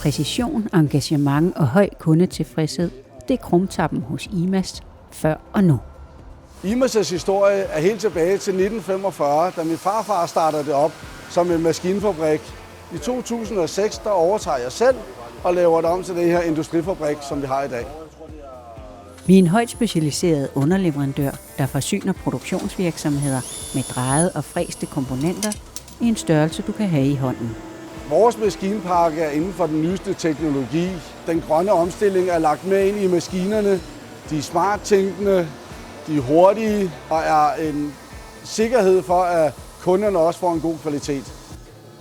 Præcision, engagement og høj kundetilfredshed, det er krumtappen hos IMAS før og nu. IMAS' historie er helt tilbage til 1945, da min farfar startede det op som en maskinfabrik. I 2006 der overtager jeg selv og laver det om til den her industrifabrik, som vi har i dag. Vi er en højt specialiseret underleverandør, der forsyner produktionsvirksomheder med drejede og fræste komponenter i en størrelse, du kan have i hånden. Vores maskinpark er inden for den nyeste teknologi. Den grønne omstilling er lagt med ind i maskinerne. De er smart tænkende, de er hurtige og er en sikkerhed for, at kunderne også får en god kvalitet.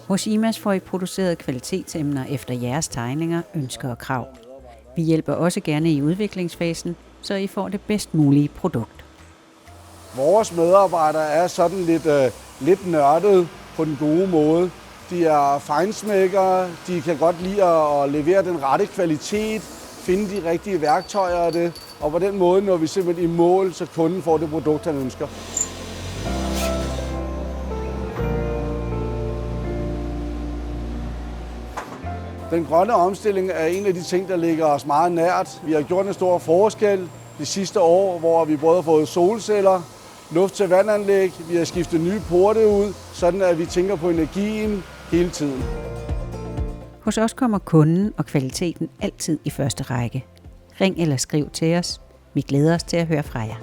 Hos IMAS får I produceret kvalitetsemner efter jeres tegninger, ønsker og krav. Vi hjælper også gerne i udviklingsfasen, så I får det bedst mulige produkt. Vores medarbejdere er sådan lidt nørdede på den gode måde. De er feinsmækkere, de kan godt lide at levere den rette kvalitet, finde de rigtige værktøjer af det, og på den måde når vi simpelthen i mål, så kunden får det produkt, han ønsker. Den grønne omstilling er en af de ting, der ligger os meget nært. Vi har gjort en stor forskel de sidste år, hvor vi både har fået solceller, luft til vandanlæg, vi har skiftet nye porte ud, sådan at vi tænker på energien hele tiden. Hos os kommer kunden og kvaliteten altid i første række. Ring eller skriv til os. Vi glæder os til at høre fra jer.